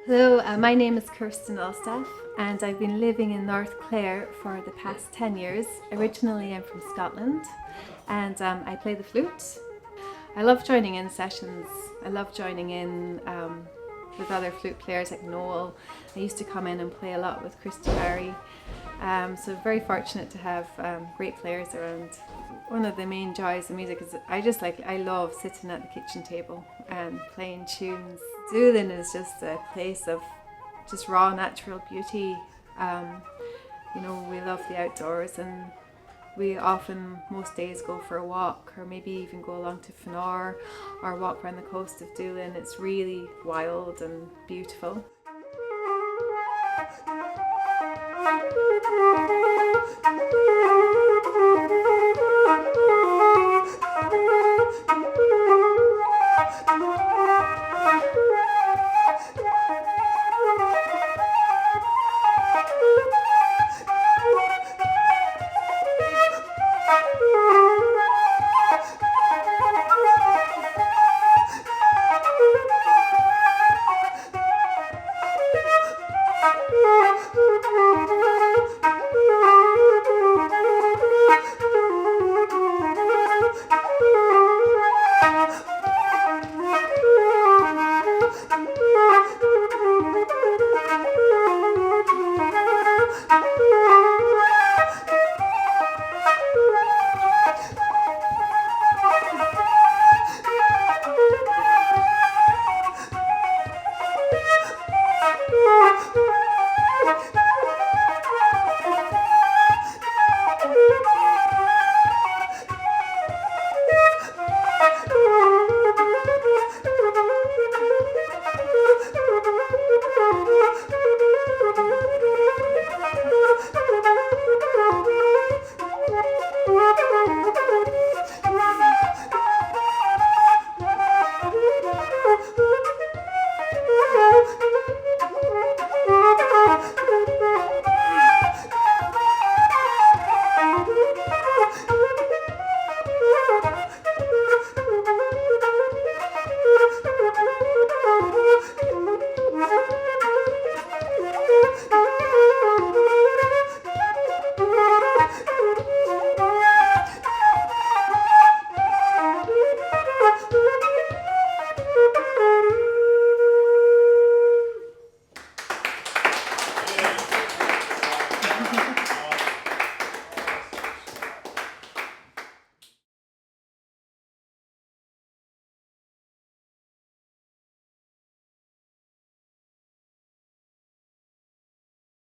Hello, my name is Kirsten Ulstaff and I've been living in North Clare for the past 10 years. Originally I'm from Scotland and I play the flute. I love joining in sessions. I love joining in with other flute players like Noel. I used to come in and play a lot with Christy Barry. So very fortunate to have great players around. One of the main joys of music is I love sitting at the kitchen table and playing tunes. Doolin is just a place of just raw natural beauty. We love the outdoors and we often most days go for a walk or maybe even go along to Fanor or walk around the coast of Doolin. It's really wild and beautiful.